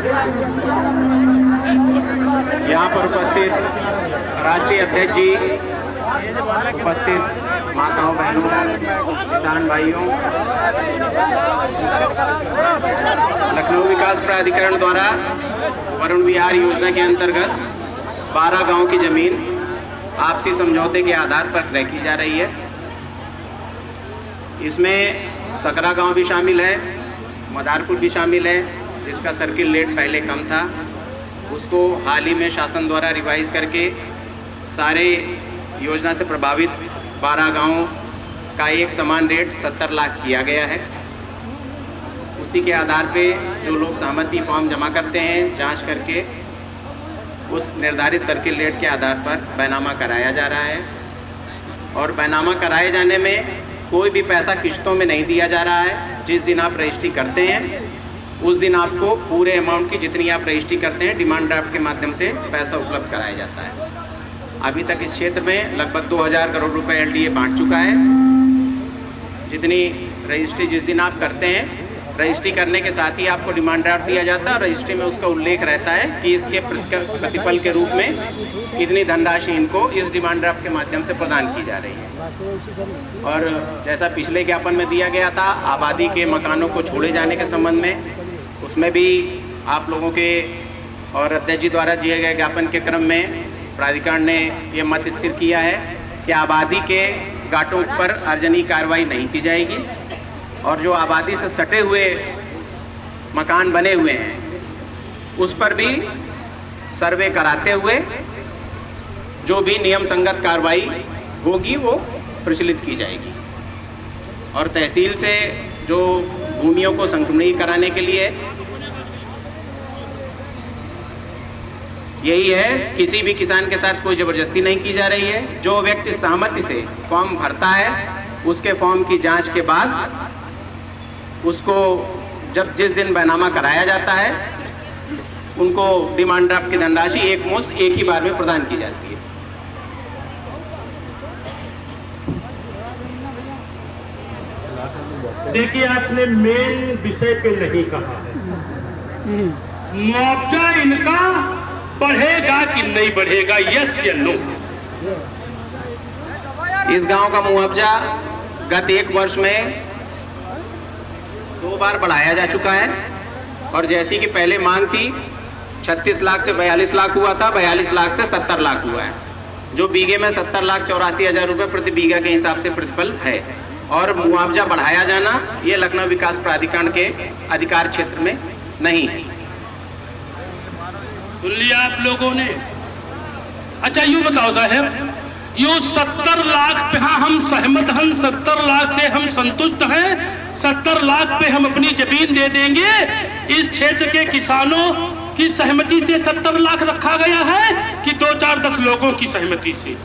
यहाँ पर उपस्थित राष्ट्रीय अध्यक्ष जी, उपस्थित माताओं बहनों, किसान भाइयों, लखनऊ विकास प्राधिकरण द्वारा वरुण विहार योजना के अंतर्गत 12 गांव की जमीन आपसी समझौते के आधार पर क्रय की जा रही है। इसमें सकरा गांव भी शामिल है, मदारपुर भी शामिल है, जिसका सर्किल रेट पहले कम था, उसको हाल ही में शासन द्वारा रिवाइज करके सारे योजना से प्रभावित 12 गांवों का एक समान रेट 70 लाख किया गया है। उसी के आधार पे जो लोग सहमति फॉर्म जमा करते हैं, जांच करके उस निर्धारित सर्किल रेट के आधार पर बैनामा कराया जा रहा है। और बैनामा कराए जाने में कोई भी पैसा किश्तों में नहीं दिया जा रहा है। जिस दिन आप रजिस्ट्री करते हैं उस दिन आपको पूरे अमाउंट की, जितनी आप रजिस्ट्री करते हैं, डिमांड ड्राफ्ट के माध्यम से पैसा उपलब्ध कराया जाता है। अभी तक इस क्षेत्र में लगभग 2000 करोड़ रुपए एलडीए बांट चुका है। जितनी रजिस्ट्री जिस दिन आप करते हैं, रजिस्ट्री करने के साथ ही आपको डिमांड ड्राफ्ट दिया जाता है और रजिस्ट्री में उसका उल्लेख रहता है कि इसके प्रतिफल के रूप में इतनी धनराशि इनको इस डिमांड ड्राफ्ट के माध्यम से प्रदान की जा रही है। और जैसा पिछले ज्ञापन में दिया गया था, आबादी के मकानों को छोड़े जाने के संबंध में, उसमें भी आप लोगों के और अध्यक्ष जी द्वारा दिए गए ज्ञापन के क्रम में प्राधिकरण ने यह मत स्थिर किया है कि आबादी के घाटों पर अर्जनी कार्रवाई नहीं की जाएगी और जो आबादी से सटे हुए मकान बने हुए हैं उस पर भी सर्वे कराते हुए जो भी नियम संगत कार्रवाई होगी वो प्रचलित की जाएगी। और तहसील से जो भूमियों को संक्रमणीय कराने के लिए यही है, किसी भी किसान के साथ कोई जबरदस्ती नहीं की जा रही है। जो व्यक्ति सहमति से फॉर्म भरता है उसके फॉर्म की जांच के बाद उसको जब जिस दिन बैनामा कराया जाता है उनको डिमांड ड्राफ्ट की धनराशि एक मुश्त एक ही बार में प्रदान की जाती है। देखिए, आपने मेन विषय पे नहीं कहा है। मुआवजा इनका बढ़ेगा कि नहीं बढ़ेगा, यस या नो? इस गांव का मुआवजा गत 1 वर्ष में 2 बार बढ़ाया जा चुका है और जैसी कि पहले मांग थी 36 लाख से 42 लाख हुआ था, 42 लाख से 70 लाख हुआ है, जो बीघे में 70,84,000 रुपये प्रति बीघा के हिसाब से प्रतिफल है। और मुआवजा बढ़ाया जाना ये लखनऊ विकास प्राधिकरण के अधिकार क्षेत्र में नहीं है। सुन लिया आप लोगों ने? अच्छा यूँ बताओ साहब, यो 70 लाख पे हाँ हम सहमत हैं, 70 लाख से हम संतुष्ट हैं, 70 लाख पे हम अपनी जमीन दे देंगे। इस क्षेत्र के किसानों की सहमति से 70 लाख रखा गया है कि 2, 4, 10 लोगों की सहमति से?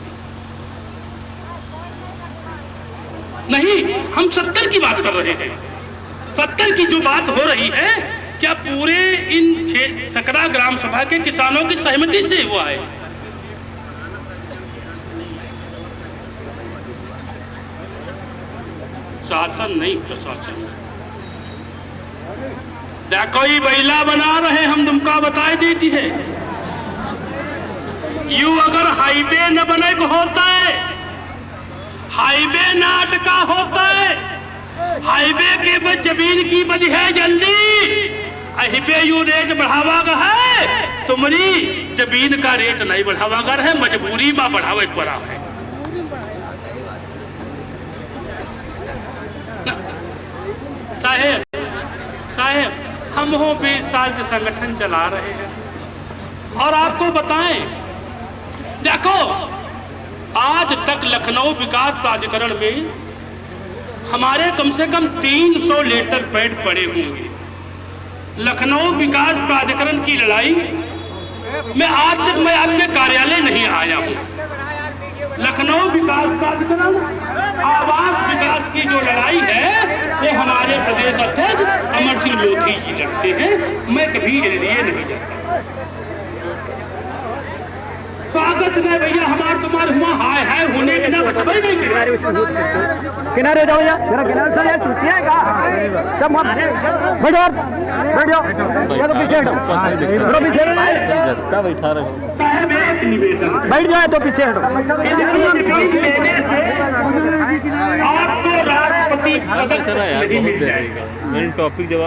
नहीं, हम 70 की बात कर रहे हैं। 70 की जो बात हो रही है, क्या पूरे इन सकरा ग्राम सभा के किसानों की सहमति से हुआ है? शासन नहीं, प्रशासन। देखो ये बैला बना रहे हम, तुमको बता देती है। यू अगर हाईवे न बने को होता है, हाईवे ना अटका होता है, हाईवे के बाद जमीन की बदी है जल्दी, हाईवे यू रेट बढ़ावा का है, तुम्हारी जमीन का रेट नहीं बढ़ावा कर है, मजबूरी में बढ़ावे पड़ा है। साहेब हम हो 20 साल से संगठन चला रहे हैं और आपको बताएं, देखो आज तक लखनऊ विकास प्राधिकरण में हमारे कम से कम 300 लेटर पैड पड़े होंगे। लखनऊ विकास प्राधिकरण की लड़ाई में आज तक मैं आपके कार्यालय नहीं आया हूं। लखनऊ विकास प्राधिकरण आवास विकास की जो लड़ाई है वो हमारे प्रदेश अध्यक्ष अमर सिंह लोधी जी लड़ते हैं, मैं कभी एनडीए नहीं जाता। स्वागत में भैया हमार तुम्हार हुआ हाय हाय होने के ना बचबे नहीं किनारे जाओ यार, जरा किनारे से यार, छुट्टी है का सब मत बैठो यार, बैठ जाओ या तो पीछे हटो, बैठो पीछे झटका बैठा रहे साहब एक निवेदन बैठ जाए तो पीछे हटो। लेने से आपको राष्ट्रपति पदक नहीं मिल जाएगा। मैंने टॉपिक जवाब